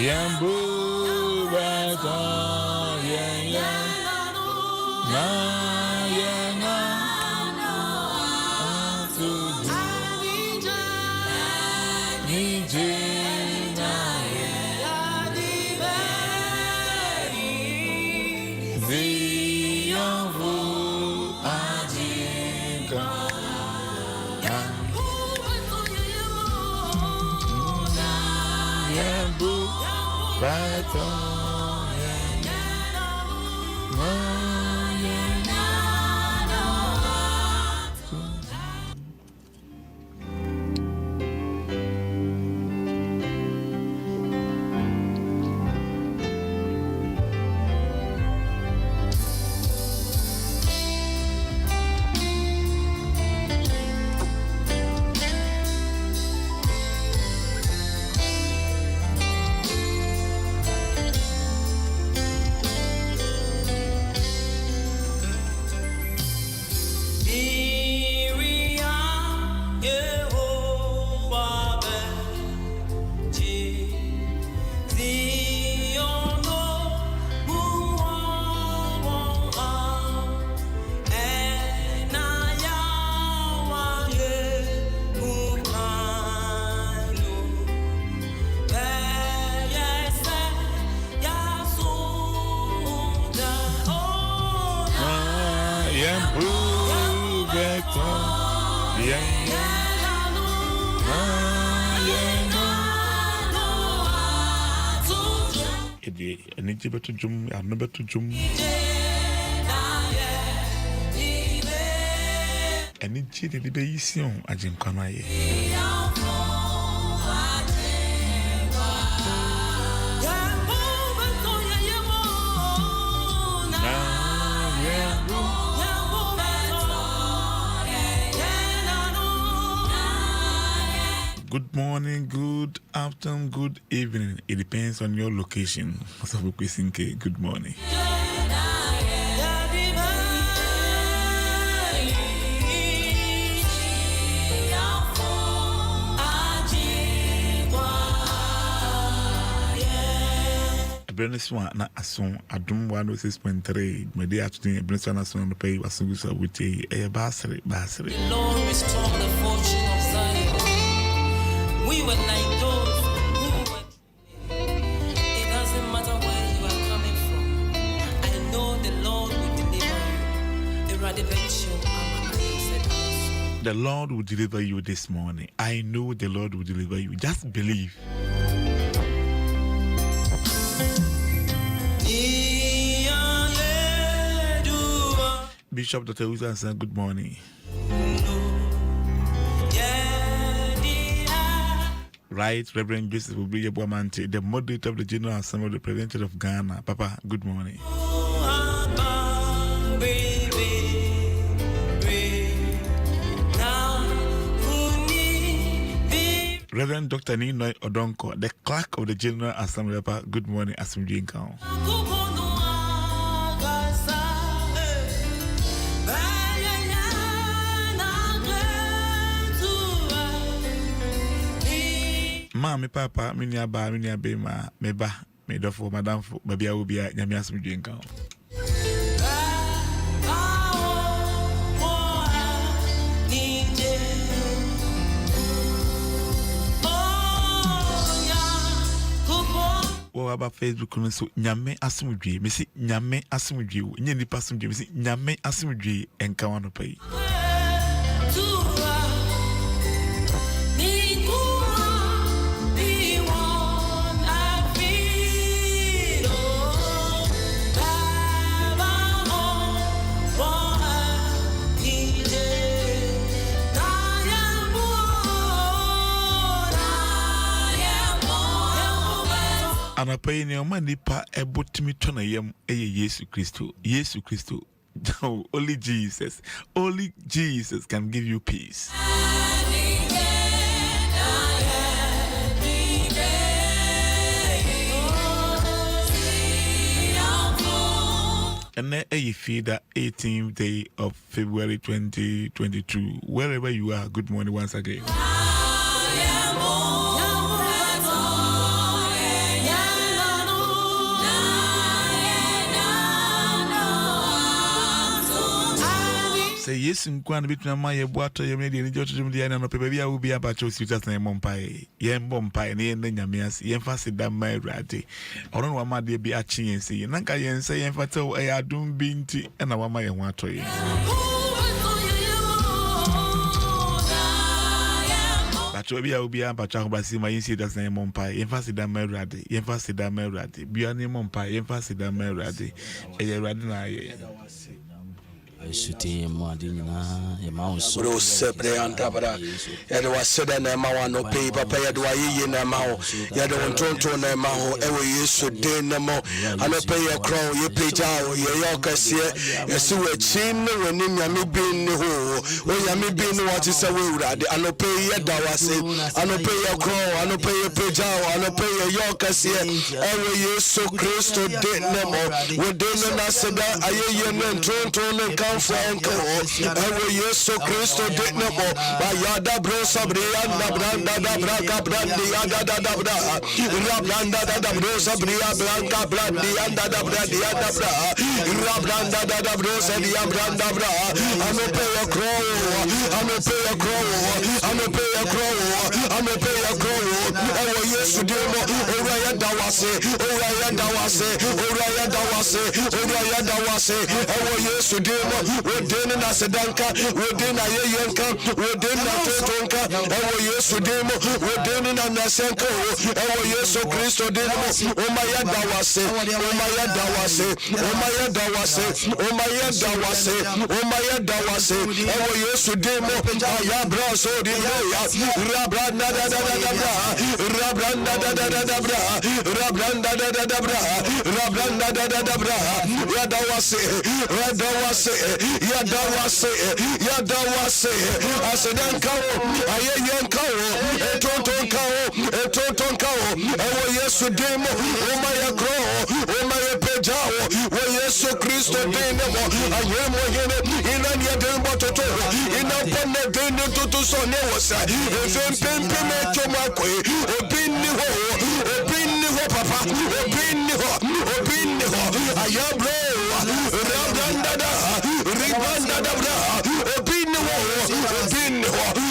Yambu bata yenya na yenya atu nije na ziyavu ajika Yambu bata Energy better jump, I'm not better jump. Energy the base on a jim canaye. Good morning, good afternoon, good evening. It depends on your location. So we think good morning. Breniswa na ason adum 106.3 media afternoon Breniswa na son pay wasungusa with a basri. Lord restore the fortune of Zion. We were like those who were. It doesn't matter where you are coming from. I know the Lord will deliver you. The radical The Lord will deliver you this morning. I know the Lord will deliver you. Just believe. Bishop Dr. Wilson, good morning. Right, Reverend Joseph Obiye Boamante, the moderator of the General Assembly of the President of Ghana. Papa, good morning. Reverend Dr. Ninoy Odonko, the clerk of the General Assembly. Papa, good morning. Asumdwe Nkao. Ma me papa me nia ba me nia be ma me ba me dofo madam fo ba bia wo bia nyame asomdwe nka. Wo aba Facebook no so nyame asomdwe me si nyame asomdwe wo nye nipa asomdwe me si nyame asomdwe enka wano pai. Anapay ni oma nipa ebotimi tona yem eye Yesu Kristo. Yesu Kristo. Only Jesus. Only Jesus can give you peace. And then a feeder 18th day of February 2022. Wherever you are, good morning once again. Say yes, and Quan between my water, you made any judge of the end of baby. I will be about your suitors and Mompai, Yen Bompai, and Yamias, Yen Fassi Dam my ratty. I don't want my dear be a chin, say, Nanka Yen say, and Fato, I don't being tea, and I want my water. But I will be about Charbasi, my incidents and Mompai, Yen Fassi Dam my ratty, Yen Fassi Dam my ratty, Biani Mompai, Yen Fassi Dam my ratty, and a radina. Shooting Madina, a mouse, Bruce Breantabra, Edwa Seda Namawa, no paper, Payadwa Yinamao, Yadon Tonto Namao, Ewe Yesu Denamo, and a pay a crown, you pay out, Yakas here, a sewer chin, when Yami bin who, when Yami bin what is a word, and a pay a dawase, and a pay a crown, and a pay a pejao, and a pay a Yakas here, Ewe Yesu Christo Denamo, with Dena Seda, Ayen Tonto and Franco, Yesu Christo Dinamo, Bayada Brosa Brianda Branda da Braca Brandi Ada da Bra, Rablanda da Brosa Bria Blanca Brandi Anda da Brandia da Bra, Rablanda da Brosa Dia Branda Bra, I'm a pay a crow, I'm a pay a crow, I'm a pay a crow, I'm a pay a crow, Yesu Demo, Oraya Dawase, Oraya Dawase, Oraya Dawase, Oraya Dawase, Yesu Demo. Within a Sedanka, within a Yanka, within a Totonka, our Yesu Demo, within a Nasenko, our Yesu Christo Demo, Omaya Dawase, Omaya Dawase, Omaya Dawase, Omaya Dawase, Omaya Dawase, our Yesu Demo, Ayabra so Dimoya, Rabranda da Bra, Rabranda da Bra, Rabranda da Bra, Rabranda da Bra, Yadawase, Radawase. Yadawase, Asedankao, Ayenkao, Etotonkao, Ewa Yesu Demo, Omaya Kro, Omaya Pejao, Yesu Christo Demo, Ayemo Yene, Inania Dembo Toto, Inapone Dene Tutu Soneosa, Pempe Chomakwe, Opini ho, Papa, Opini ho, Ayabro, Rabanda Ribanda da Bra, Opinio,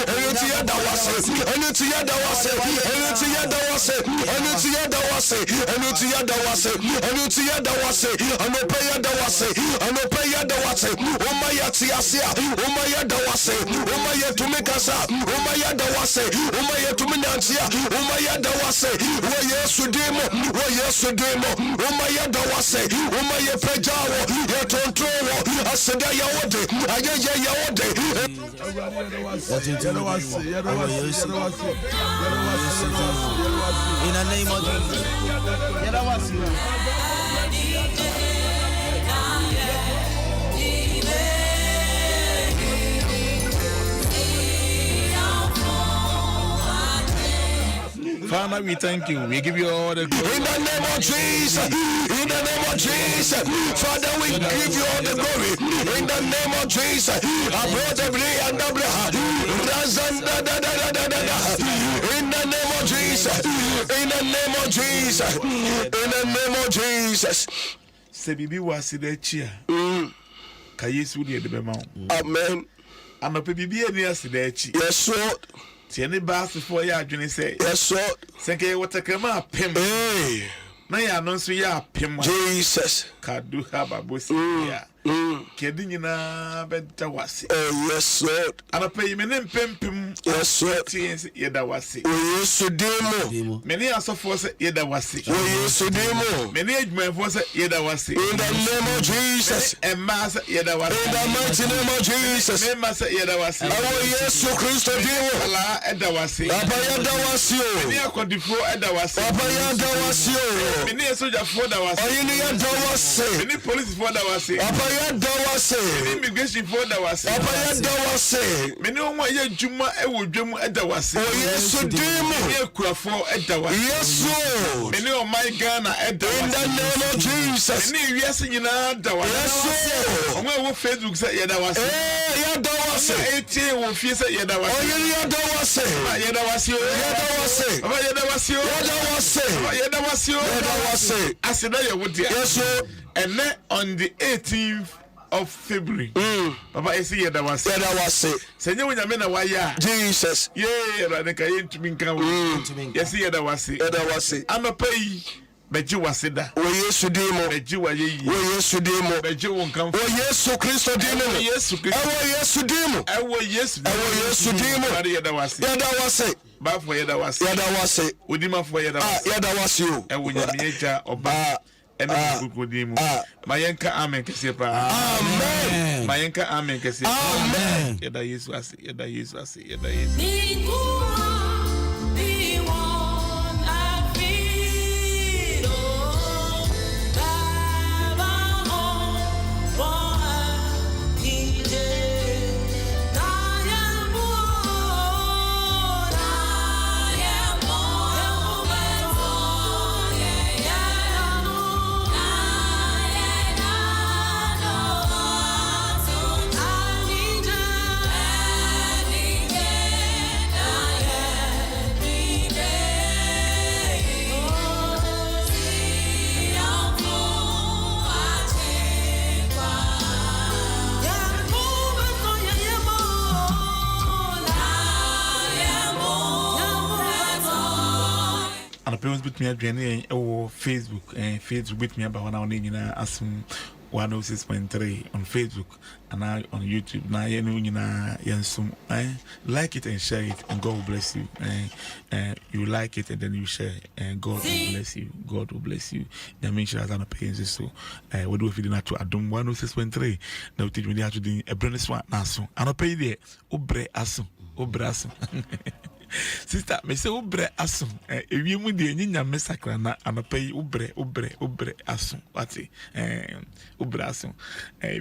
Etia Dawas, wase enu ti yada wase enu ti yada wase enu ti yada wase enu ti yada wase enu ti yada wase anope yada wase anope yada wase oma yati asia oma yada wase oma yetumikasa oma yada wase oma yetuminantia oma yada wase wo yesu demo oma yada wase oma yepejawo yetontrowo aseda yawode ayeye yawode in the name of Father, we thank you. We give you all the glory. In the name of Jesus. In the name of Jesus. Father, we give you all the glory. In the name of Jesus. In the name of Jesus. In the name of Jesus. In the name of Jesus. Se bibi wasi de chia. Ka Yesu de bema. Amen. Anope bibi eni aside chi. Yes, Lord. Tieni baasi for ya adwene say. Yes, Lord. Senke watakama apem. Hey. Na ya anonso ya apem. Jesus. Kadu haba bosi ya. Kedi nyina beda wasi. Yes, Lord. Anope yimene mpempem. Yes, Lord. Tiense yeda wasi. Yesu demo. Many asofo se yeda wasi. Yesu demo. Many adwumefo se yeda wasi. In the name of Jesus. Emma se yeda wasi. In the mighty name of Jesus. Emma se yeda wasi. Awo Yesu Kristo demo. Ala eda wasi. Papa yada wasi o. Many akodifo eda wasi. Papa yada wasi o. Many sojafo da wasi. Oyini yada wasi. Many police for da wasi. Papa yada wasi. Many immigration for da wasi. Papa yada wasi. Many omo ye dwuma ewo dwam eda wasi. O Yesu demo. Many akurafo eda wasi. Yes, Lord. Many o my Ghana eda wasi. In the name of Jesus. Many wiase nyina da wasi. Yes, Lord. Omo wo Facebook say yeda wasi. Yada wasi. Etie wo fie say yeda wasi. Oyini yada wasi. Yeda wasi. Yada wasi. Baba yeda wasi. Yada wasi. Yeda wasi. Yada wasi. Aseda ye wodia. Yes, Lord. And then on the 18th of February. Baba esi yeda wasi. Yada wasi. Senye wo nyame na waya. Jesus. Yeah, radeka yentumi nkan wo. Yesi yeda wasi. Yada wasi. Amapai beji wasida. O Yesu demo. Beji waye. O Yesu demo. Beji wo nkan. O Yesu Kristo demo. O Yesu Kristo. O Yesu demo. Ewo Yesu. Ewo Yesu demo. Yeda wasi. Yada wasi. Bafo yeda wasi. Yada wasi. Odima fo yeda wasi. Yada wasi o. Ewo nyame eja oba. Ena kukodimu. Mayenka amen kese pa. Amen. Mayenka amen kese. Amen. Yeda Yesu ase. Yeda Yesu ase. Yeda Yesu. And the parents with me at Jenny or Facebook and Facebook with me about 1 hour in assume 106.3 on Facebook and now on YouTube. Now you know like it and share it and God will bless you. And you like it and then you share and God will bless you. God will bless you. That means that's an appearance. So we do if you didn't to Adum 106.3. Now teach me how to do a brand swap now. So I don't pay there. Obre asum. Sister, me say ubre asum. Ewie mu de nyinya mesakra na anopai ubre asum. Wati? Ubre asum.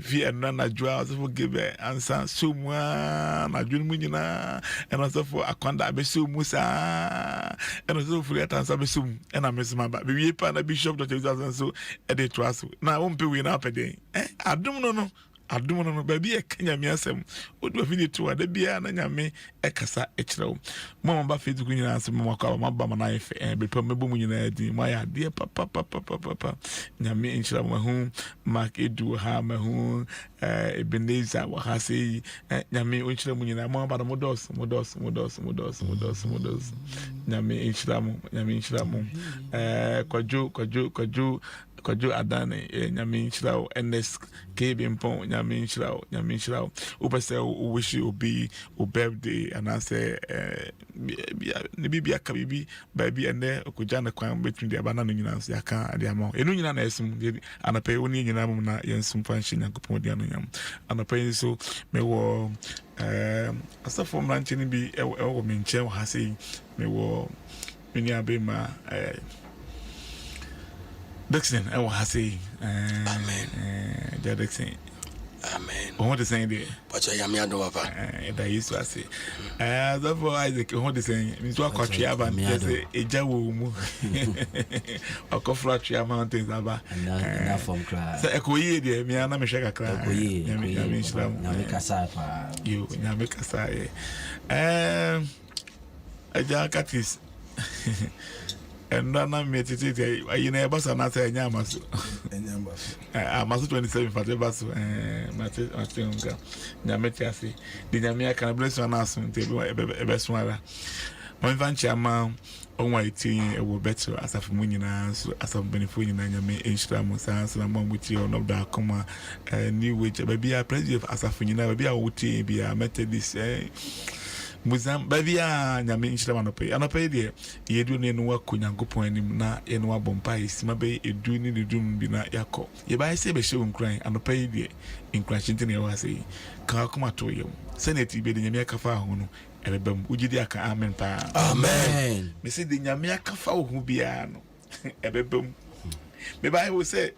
Fi enna na jua so give answer so mu na dwun mu nyina. And also for akwanda be so mu sa. And also for that answer be so mu. And I miss my ba. Be we pa na bishop Dr. Jesus so e dey to aso. Na won pe we na pede. Adum no. adom no baabi e ka nyame asɛm odu afidi to ada bia na nyame ekasa ekyerɛw mo ba Facebook nyina asɛm mo akwa ma ba ma na efe bepa mebo mu nyina di mo ya de papa nyame enhyira mo ho Mark Edu ha ma ho Ebenezer wa ha sei nyame enhyira mo nyina mo ba no modos nyame enhyira mo Kwajo Adane nyame nhyira wo NS KB Mpon nyame nhyira wo upese o wish you be o birthday and I say ne bibia ka bibi baby ene okugya na kwan between the abana no nyina so yaka ade ama enu nyina na esum anapɛ oni nyina mo na yensum fa nhye Nyankopɔn dia no nyam anapɛ so me wo asafo mranche ni bi e me nche ha sei me wo mini abema Dixon, I will say, Amen. Dixon, Amen. What is saying there? But I am Yadova. That used to say, therefore, Isaac, what is saying? Miss Wakatria, a Jawu, or Kofratria Mountains, enough from cry. So, Echo, dear, me, and I'm a shaka cry. You, Yamika, a jackatis. And then met it. You never saw nothing. Yamasu 27 for the bus. Matunga Yametiasi. The Yamia can bless one ass until a best one. One vanch amount on my team will better as a Munina, as a benefiting and Yame Instramos, and a mom with you on of the comma, new witch, baby. I praise you as a Funina, baby. I would be a Methodist. Muzam baby nyame nhyira anopɛ de yedu ne no wako Nyankopɔn anim na ye no abompa isima be edu ni ne dum bi na yakɔ ye ba se be hye nkran anopɛ de nkran chinte ne wa sei ka akoma to yem senate be de nyame akafa ho no ebebam ugidi aka amen pa amen me se de nyame akafa ho bia no ebebam me Bible say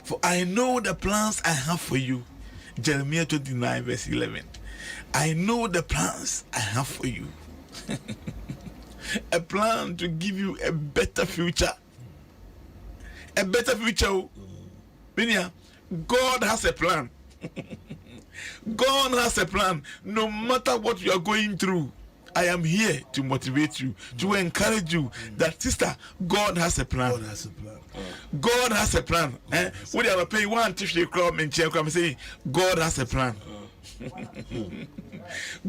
for I know the plans I have for you. Jeremiah 29 verse 11. I know the plans I have for you. A plan to give you a better future. A better future. Binia, God has a plan. God has a plan. No matter what you are going through, I am here to motivate you, to encourage you that, sister, God has a plan. God has a plan. God has a plan. What do you pay one to crowd and check? I'm saying, God has a plan.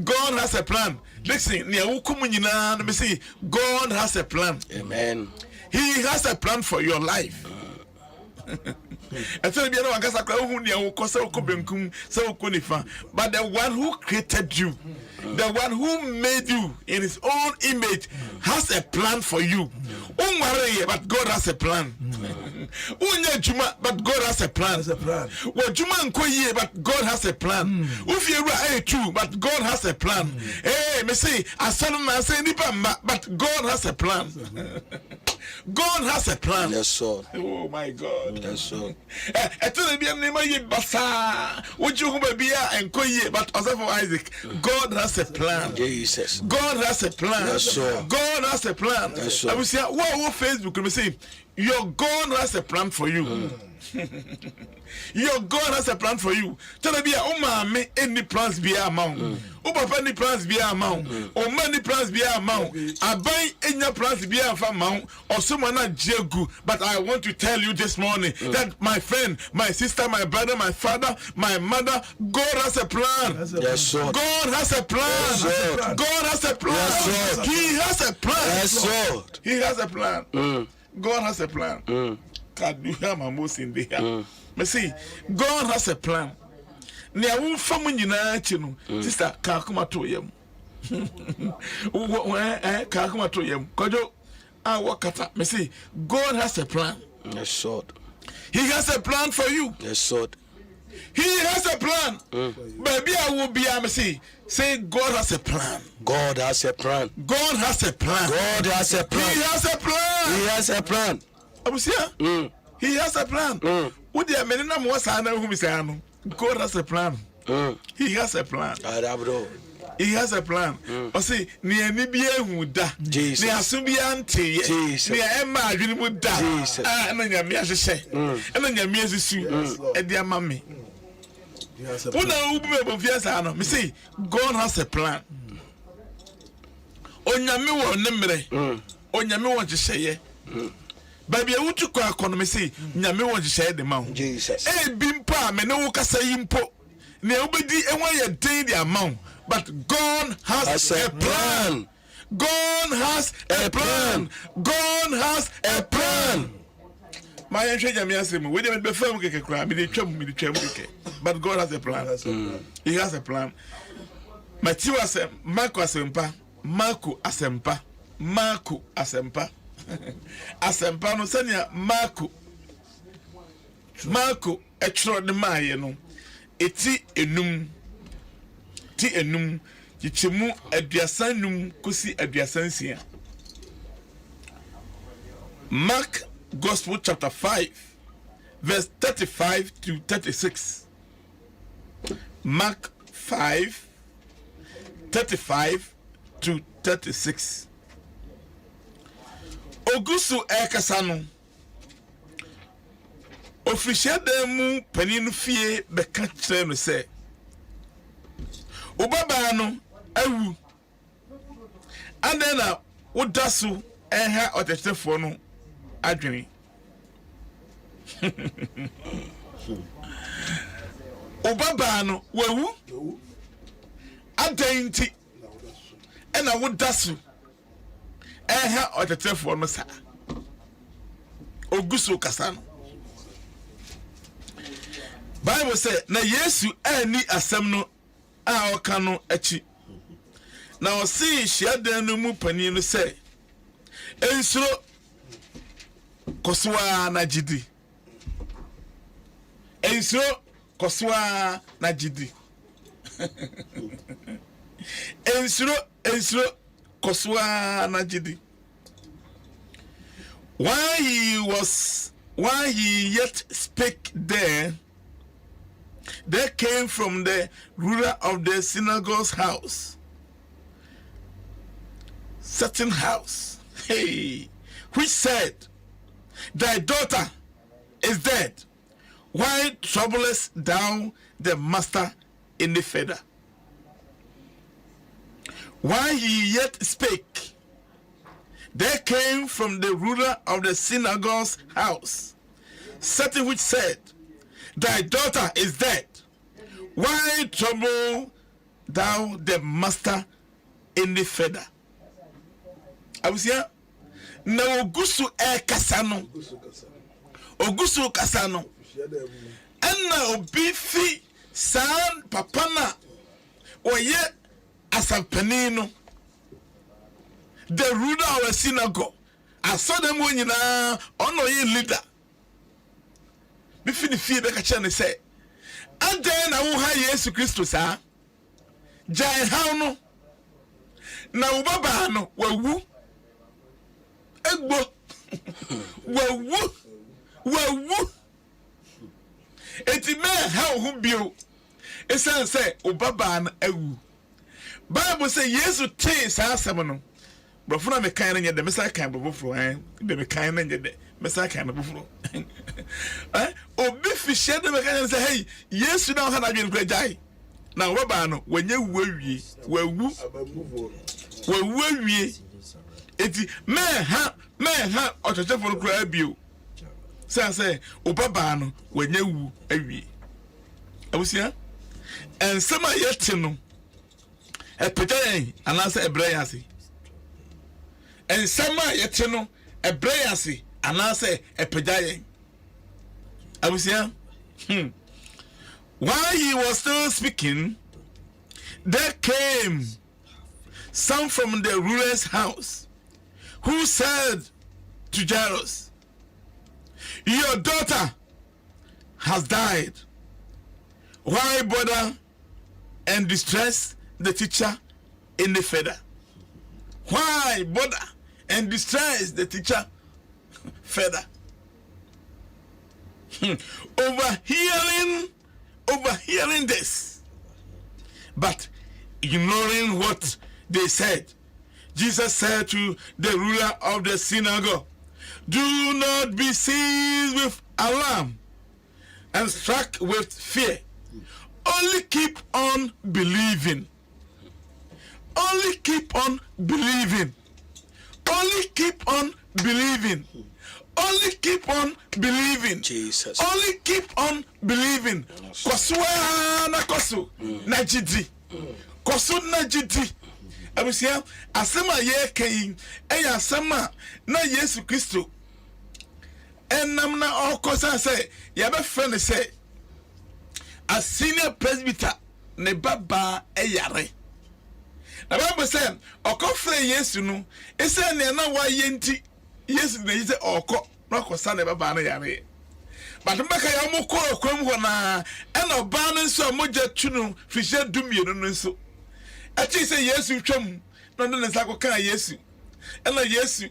God has a plan. Listen, let me see. God has a plan. Amen. He has a plan for your life. But the one who created you, the one who made you in his own image, has a plan for you. But God has a plan. But God has a plan. But God has a plan. But God has a plan. Hey, me say, but God has a plan. God has a plan. Yes, sir. Oh my God. Yes, sir. But also for Isaac, God has a plan. Jesus. God has a plan. Yes, sir. God has a plan. Yes, sir. I will say, what Facebook? Let me say, your God has a plan for you. Your God has a plan for you. Tell me, me any plans be amount. Papa any plans be amount. Or many plans be amount. I buy any plans be amount. Or someone not jegu. But I want to tell you this morning that my friend, my sister, my brother, my father, my mother, God has a plan. Yes, sir. God has a plan. Yes, God has a plan. Yes, sir. He has a plan. Yes, sir. He has a plan. God has a plan. God, you have my most in there. Me see, God has a plan. Nia wo famu nyina chinu. Sister, ka kuma to yem. Ka kuma to yem. Kojo wakata. Me see, God has a plan. Yes, sir. He has a plan for you. Yes, sir. He has a plan. Baby, I will be say God has a plan. God has a plan. God has a plan. God has a plan. He has a plan. He has a plan. Abusia? He has a plan. What the menina mo sana who mi say ano? God has a plan. He has a plan. He has a plan. O say ni eni bi ehu da. Ni aso bi ante. Ni emma adwene mu da. Ah na nyame ahyehyɛ. Na nyame asisu. E dia ma me. When I open my me say God has a plan. Onyame wo nemre. Onyame wo jehye. Baby I to kwa economy say nyame wo jehye de ma. Jesus. Bimpa me ne wo kasa yimpo. Ne obedi enwa ye den the amount. But God has a plan. God has a plan. God has a plan. My entree me asem we dey be fam keke kra me dey twam keke. But God has a plan. He has a plan. Matthew asem, Marco asempa, Marco asempa, Marco asempa. Asempa no sanya Marco etro de maye no. Eti enum ti enum yichemu aduasan num kosi aduasan sia. Mark Gospel chapter 5 verse 35 to 36. Mark 5 35 to 36. Ogusu ekasano official demu paninu fie beka kire no se obaba no awu adena wodaso eha otetefo no adwene obaba no wawu adenti ena wodaso eha otetefo no sa ogusu kasano Bible say na Yesu ani asem no a oka no achi na o si hyiadan no mu pani no say ensuro koswa na jidi ensuro koswa na jidi ensuro koswa na jidi while he yet spake there came from the ruler of the synagogue's house, certain house, which said, Thy daughter is dead. Why troublest thou the master any further? While he yet spake, there came from the ruler of the synagogue's house, certain which said, Thy daughter is dead. Why trouble thou the master any further? I was here. Na ogusu kasano. Ogusu kasano. Anna obi fi san papana oye asampanino. The ruler of a synagogue. I saw them when you know ono ye leader. Bifi ni fie be ka chane say adan na wo ha Yesu Kristo sa jai ha no na wo baba no wawu egbo wawu eti me ha wo bio esan say wo baba no awu Bible say Yesu te sa asem no brofo na me kan na nye de me sa kan brofo be me kan na nye de mesa kan na bufuro obi fi shede me kan say hey Yesu na ha na dwen kwa jai na roba no wanye wawu awie eti me ha otochefo no kura bio say obaba no wanye wu awie abusia ensema yete no epetan anasa ebrayase ensema yete no ebrayase anase epejaye abusia while he was still speaking there came some from the ruler's house who said to Jairus, your daughter has died. Why bother and distress the teacher any further? Why bother and distress the teacher further? Overhearing this, but ignoring what they said, Jesus said to the ruler of the synagogue, do not be seized with alarm and struck with fear. only keep on believing. Only keep on believing. Only keep on believing. Only keep on believing. Jesus. Only keep on believing. Koswa na koso na jidi. Koso na jidi. Abusia asema ye kai eya asema na Yesu Kristo. Enam na okosa say ya be friend say a senior presbyter ne baba eyare. Na Bible say okofre Yesu no ese ne na wa yenti Yesu na yise oko na kosa ne baba na yare. But mbaka ya mo ko kwam ho na ena oba no nso moja tunu fishe dumie no nso. Achi say Yesu twam no ne nsa ko kan Yesu. Ena Yesu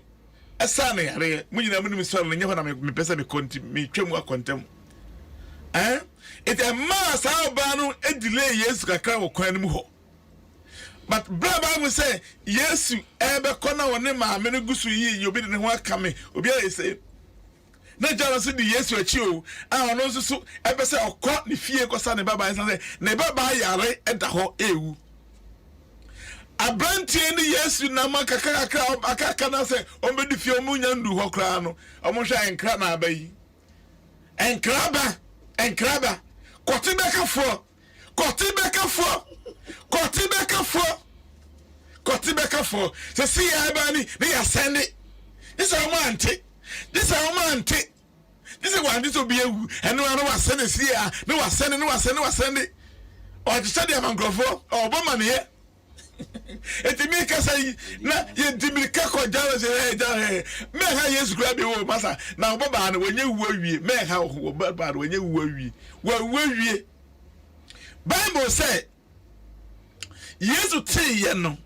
esa na yare munyina mu so na nyeho na me pesa me konti me twam akontem. It a mass how banu e delay Yesu kakra wo kwan mu ho. But Bible say Yesu ebe kona woni ma me no gusu yi obi de ne ho aka me obi a say na jara so di Yesu achi o a ono so so ebe say okọ ne fie kosa ne baba say ne baba yare eda ho ewu abrantie ni Yesu na makaka akaka na say o be di fie o mu nya ndu ho kra no o mo hwa enkra na abayi enkraba kotibekafo se see ya bani they are sending this is one this is one this will be and no one was sending see ya no was sending or just the mangrove or woman here it make us say na ye dimika ko jalo say me ha Yesu grab you masa na baba na when you wie me ha baba when you wie Bible say Yesu ti ye no and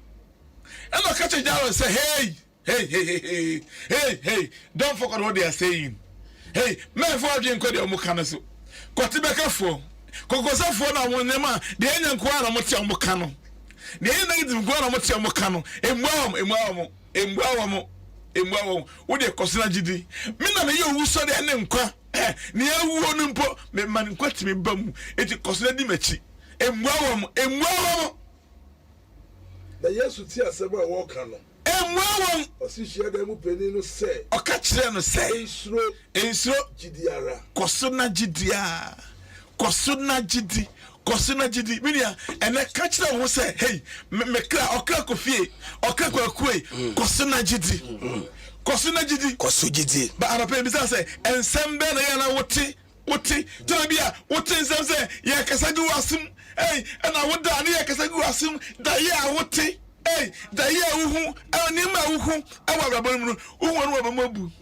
I catch a jalo say hey don't forget what they are saying. Hey me for dream ko de omukana so kotibeka fo kokosa fo na wonema de enyanko na motia omukano no na yidim go na motia omukano no embuawom wo de kosina gidi me na me ye owu so de ne nkwa ne awuo no mpo me man nkwa timi bam eti kosina di machi embuawom na Yesu ti asema e wo kan no embuawom osihia da mu peni no se o ka kire no se ensuro gidiara kosina gidi minia ene ka kire wo se hey me kra okra kofie okra kwakue kosina gidi ba arape bi say ensembe na ya na wote to bia wote nsem say ya kasagi wasum hey na woda na ya kasagi wasum da ya wote hey da ya uhu ani ma uhu awa brabon mu uhu anu abamabu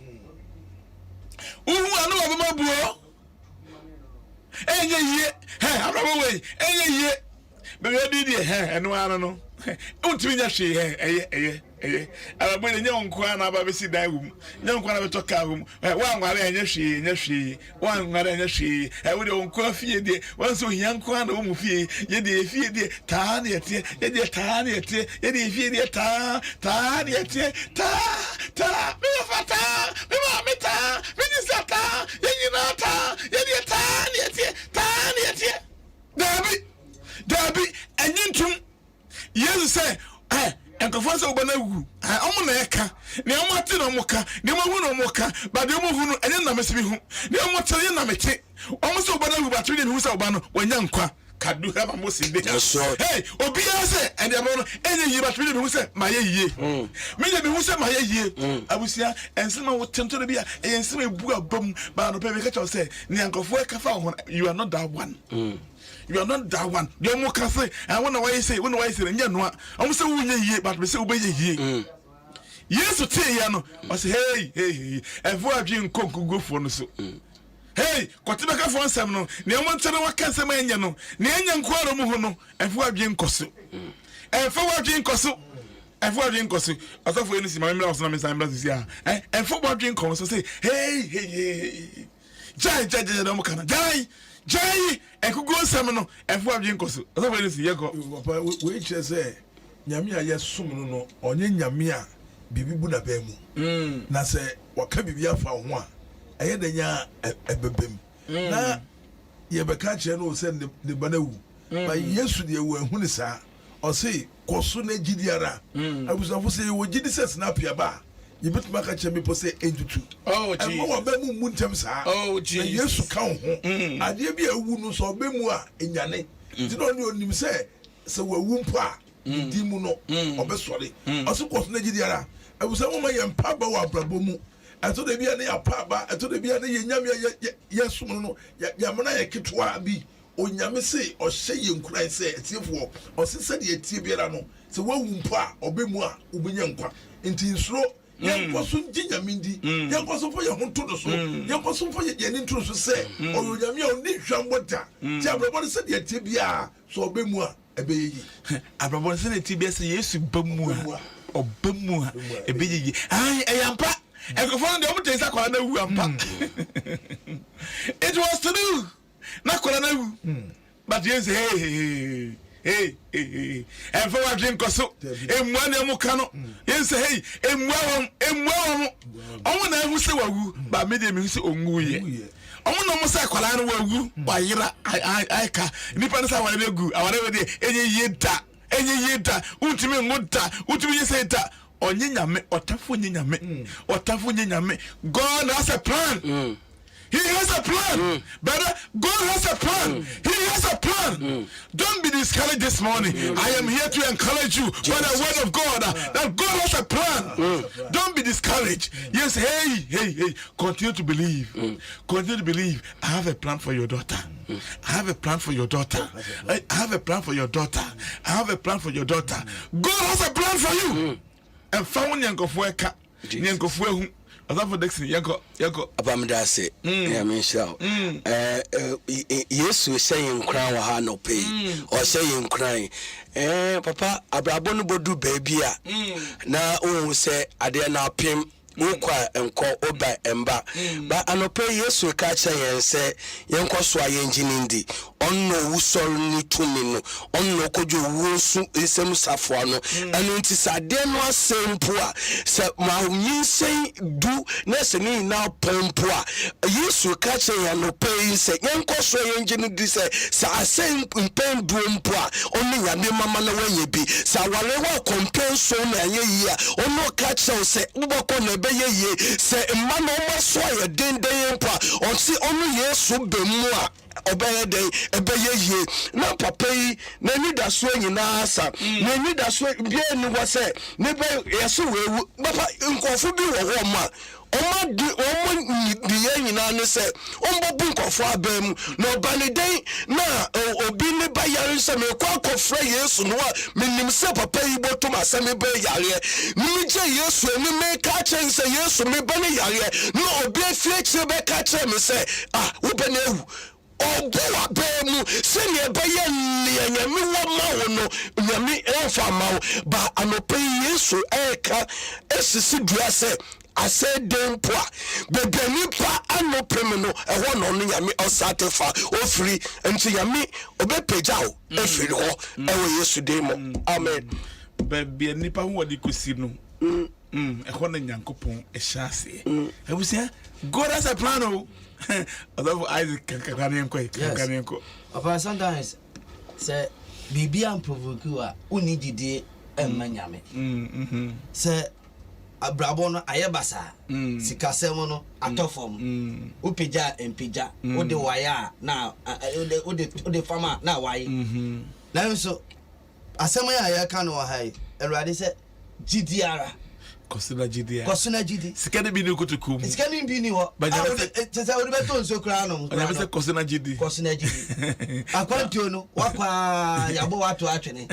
enye yie abrabo we enye yie be we di enu anu no untimi nya hwe arabo nya onko na aba be si dan wum nya onko na be to ka wum wa nware nya hwe wa nware nya hwe we de onko fie de wan so hia nko na wo mu fie ye de fie de ta na yete ye de ta na yete ye de fie de ta na yete ta me fata me ma meta me ni sata ye ni na ta ye de ta na yete dabi anyintum Yesu say enkofo se oba na wu omo na eka ne omo ate no moka ne mo hu no moka ba de omo hu no enye na mese bi hu ne omo tere na mete omo se oba na wu ba tere ne hu se oba no wanya nkwa kadu ha ma mo si de hey obi ya se ende abo no enye yi ba tere ne hu se ma ye yie me ye me hu se ma ye yie abusia ensema wo tento de bia ensema ebu abam ba no pe me ka chaw se ne enkofo eka fa ho you are not that one. You are not that one. The more can say, I wonder why you say, when I say, and no, I'm so ye, but we say, obey ye. Yes, to tell you, I say, hey, and for a dream cook go for no so. Hey, Kotibaka for some no, near one time, what can say, man, you know, near young quarter mohono, and for a dream cosu. And for a dream cosu. And for a drink cosu, I thought for anything, my memory of some brothers, yeah. And for a drink cosu, say, hey, Jai, Jai, and could go some no, and for a drink cosu. I thought for anything, you go. Which say, Yamia, yes, soon, no, or Yamia, Bibi Buddha Bemu. Na say, what can be for one? I had a bebim. Na, ye be catch no send the Banu. But yesu de wo ehunu sa. O say koso na gidiara. Abusafo say wo gidi se snap ya ba. Yebetuma ka cheme po say entutu. Oh Jesus. E mo ba mu muntem sa. Oh Jesus. Yesu ka ho. Ade bia ewu no so ba mu a enyane. Ti no ni onim se wo wu mpo a di mu no obesore. O so koso na gidiara. Abusafo ma ye mpa ba wa brabo mu. Ato de bia na ya pa ba, ato de bia na ye nyame yesu no ya mona ye ketwa bi. Onyame se o hye ye nkuran se etiefo o se se de etie biara no se wawu mpo a obemu a ubenya nkwa enti nsuro yankwaso nginyame ndi yankwaso fo ye honto do so yankwaso fo ye ni nturo so se onyame a oni hwambota ti abrabo se de etie bia so obemu a ebeyi abrabo se de etie bia se yesu bamu a obamu a ebeyi ai eyampa ekofo de omo tensa kwala na wu ampa it was to do na kola na wu but yes hey and for what drink koso emwa na emu ka no yes hey emwa won omo na hu se wawu ba me de me hu se onwu ye omo no mo se kola na wawu wa yira ai ka nipa na sa wa na gu aware we de enye yeda untimi ngota untimi yeseta onye nyame otafo onye nyame God has a plan. He has a plan. Brother, God has a plan. He has a plan. Don't be discouraged this morning. I am here to encourage you by the word of God that God has a plan. Don't be discouraged. Yes, hey. Continue to believe. Continue to believe. I have a plan for your daughter. I have a plan for your daughter. I have a plan for your daughter. I have a plan for your daughter. God has a plan for you. And found Yankofu Eka. Yankofu Azafo Dixon yako abamda se ya menshao Yesu saying crown wa ha no pay or saying crying papa abrabo no bodu baby a na o se ade na pem ukwa enko oba emba ba anope Yesu ka cha yen se yenko so ayenjini ndi onno wusoro ni tumi no onno kojo wusu esem safo ano anu nti sade no asempo a se ma nyinsen du na se ni na pompo a Yesu ka cha yen no pay se yenko so ayenjini ndi se sa asem mpem du mpo a onno nyame mama na wanye bi sa wale wa kompenso na anye yi a onno ka cha se uboko na beye se mma no maso aye denden mpo a onsi onno Yesu bemu a obeye den ebeye ye na papa yi na ni da so nyina asa na ni da so bia ni wo se ne be yeso wewu papa nkofo bi wo ho ma omo di nyina ne se ombo bu nkofo abam na obane den na obi ne ba yare se me kwa kofra Yesu no a menim se papa yi botom aseme be yare ni je Yesu ni me ka chen se Yesu me ba ne yare no obi afie che be ka chen me se wo be na ewu obuwa bemu sene baye nyame wo ma wo no nyame enfa ma wo ba anope Yesu eka esisi dua se ase dempo a bedani pa anope me no eho no no nyame osatefa ofiri enti nyame obepeja wo efiri ho ewo Yesu demo amen be nipa ho wadi kosi no eho na nyankopon ehase abusia God has a plan. Although Isaac can Papa, sometimes say bibi am provoke you uni dide emanyame. Say abrabo no ayebasa sikasem no atofom. Upeja empija ode waya na ode farmer na waye. Na so asem ya ka no hai Erade say gidiara Kosina GD. Sikani bi ni kotukum. Sikani bi ni ho. Tesa odi beto nso kra no. Ona be se Kosina GD. Akwantuo no wakwa yabo watu atwene.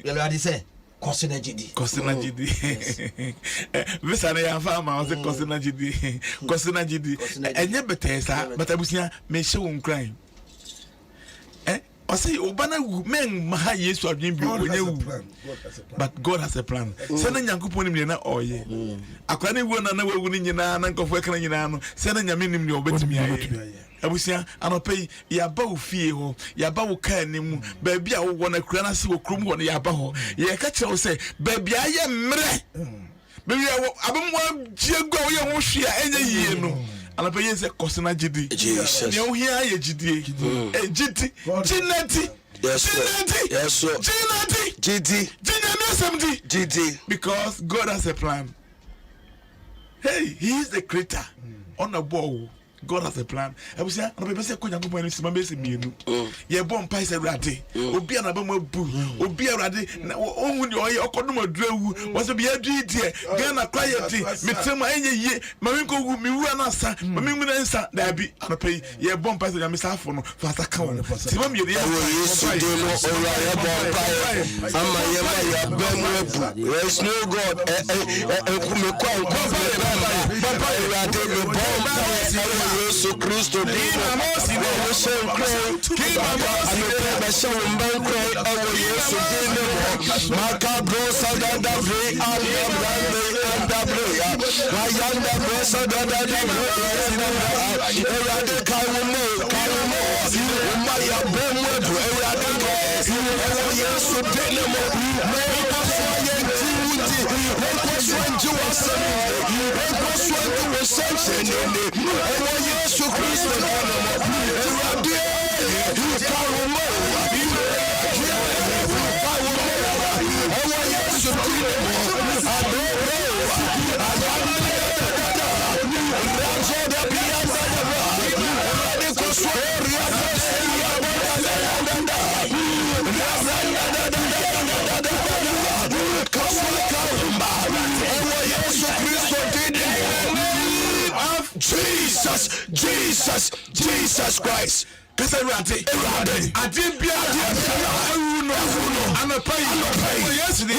Yelwadi se Kosina GD. Visa na ya fama o se Kosina GD. Enye betesa, batabusia me she won cry. I say, Obana men maha Yesu adwin bi onye wu. But God has a plan. Sena nyankopon nim na oye. Akwa na wu na wawu ni nyina na nkofo ekana nyina no. Sena nyame nim ne obetimi aye. Abusia anopai ya ba ofie ho, ya ba wo ka anim, ba bia wo wona kura na se wo krom ho ya ba ho. Ye ka kire wo se ba bia ye mre. Ba bia wo abemwa jiego wo ye ho hwea enye yie no. Alapaye se Kosina GD. Jesus. Ne ohia ye GD. Jineti. GD. Because God has a plan. Hey, He is the creator. On the ball, God has a plan. I was saying, I'm going to say, I'm going to say, you're born Pais a radi. Obi an abama boo. Obi a radi. Oh, when you're a consumer drew, was a be a dear. Gana quiet. Mitema any ye. Maminko, Miranasa, Maminsa, there be on a pay. You're born Pais a misafon for a count. Simon, you there is no God. Yesu Kristo dimo Yesu Yesu dimo maka brosa dada vre anda ayanda brosa dada erade kawumo umaya bemwe erade Yesu dimo Yesu Kristo Jesus Christ. Kasa rati. Adibia. I'm a pay. Yesterday.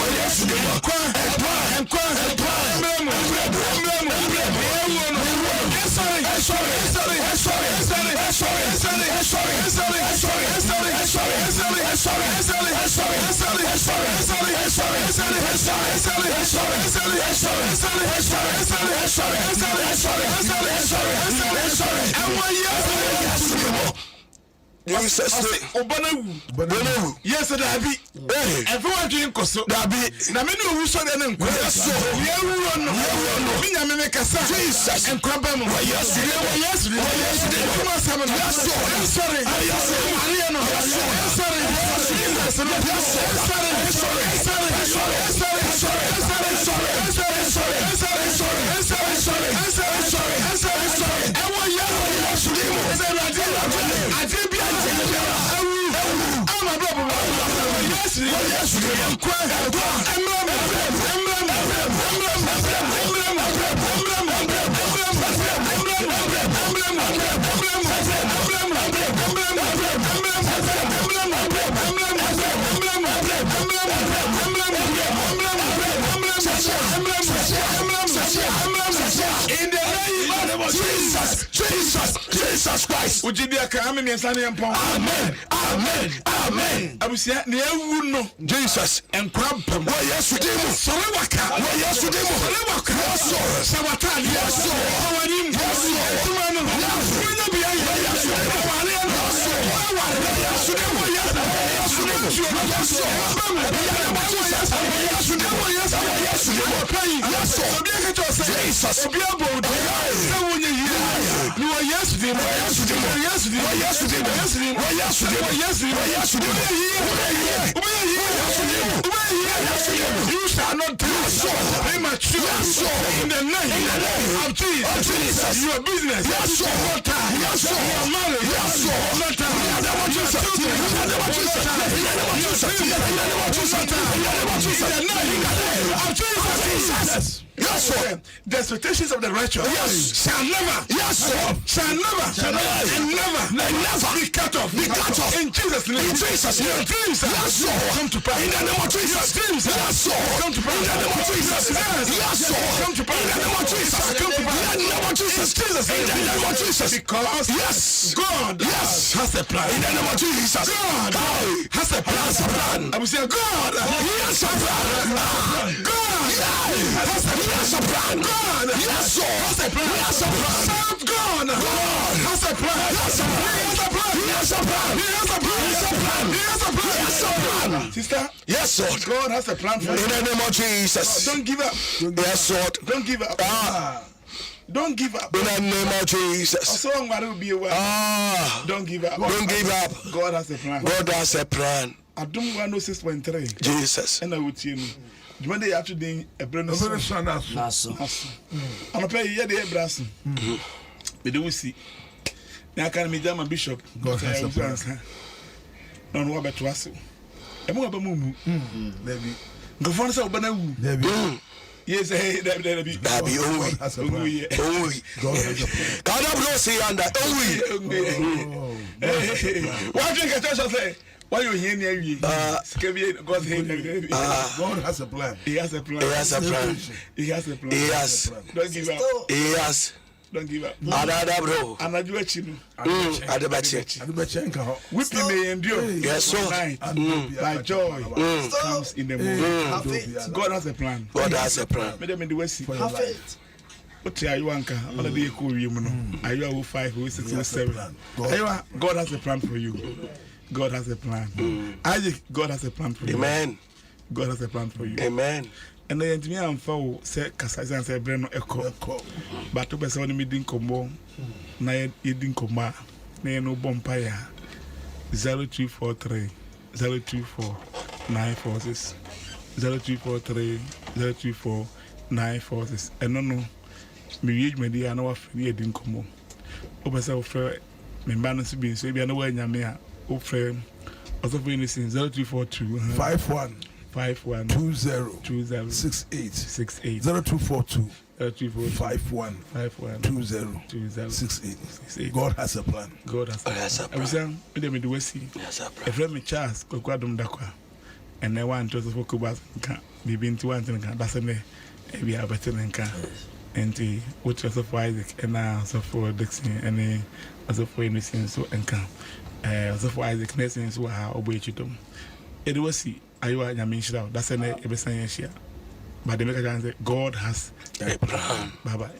Yes, Dabi. Everyone doing Koso. Dabi. Namino who saw them. Yes, Jesus and Crabam. Yes, Jesus Christ. Ujibia kame miensani empon. Amen. Abusia ne ewu no. Jesus and crampem. Wa Yesu demo. Sore waka. Wa Yesu demo. Sore waka. Yesu. Sabata. Yesu. Awanim. Yesu. Tumano. Yesu. Nya bia Yesu. Awale. Yesu. Awale. Yesu demo. Yesu. Yesu demo. Yesu. Yesu demo. Yesu demo. Pay. Yesu. Obia ke to say. Jesus. Obia bold. Say wonye yi. You are yesterday. You shall not die premature in the name of Jesus. Your business not die. Your marriage not die. Yes, sir. The expectations of the righteous shall never be cut off. In Jesus' name. Your dreams come to pass. In the name of Jesus. Your dreams come to pass. In the name of Jesus. Come to pass. In the name of Jesus. Come to pass. In the name of Jesus. In the name of Jesus. Because God has a plan. In the name of Jesus. God has a plan. I will say God has a plan. God has a plan. Has a plan. God has a plan. Has a plan. God has a plan. Has a plan. Has a plan. Sister. Yes, Lord. God has a plan for you. In the name of Jesus. Don't give up. Yes, Lord. Don't give up. Don't give up. In the name of Jesus. Also, I'm going to be aware. Don't give up. Don't give up. God has a plan. God has a plan. I don't want to 6.3. Jesus. And I would tell you. The Monday after doing a brand new son. I'm a pay yet the Abraham. We don't see. Now, can me jam a bishop? God has a plan. No, no, but to us. I'm going to move. Go for us, but now. Yes, hey, that be. That be only. God has a plan. Only. God has a plan. God have say under only. Why drink a church? I say. Why you here near you? God has a plan. He has a plan. He has a plan. He has a plan. He has. Don't give up. He has. Don't give up. Adada bro. And I do it, you Adebachi. Weeping may endure. Yes, so. By joy comes in the morning. God has a plan. God has a plan. Madam in the West. Have faith. What are you, Anka? All the day, cool, you know. Are you 05, 06, 07? God has a plan for you. God has a plan. Isaac, God has a plan for you. Amen. God has a plan for you. Amen. And then to me, I'm for say Kasazan say Breno Echo. But to be so me didn't come na you didn't come na no bompire 0243 024 946 0243 024 946. And no me read me dia na wa free didn't come. Obesa ofre me balance be so bia na wa nyame a ofre also for anything 0242 51 20 68 68 0242 51 68. God has a plan. God has a plan. Every time we do we see. A friend me Charles kokwa dum dakwa. And then one to the focus can be been to one thing that's a we have better than can. And the which also for Isaac and also for Dixon and also for anything so and can. Also for Isaac Nelson so how obey you them. It was see. Ayo nyame nhyira that's an ebesan yeshia but the make say God has a plan. Bye bye.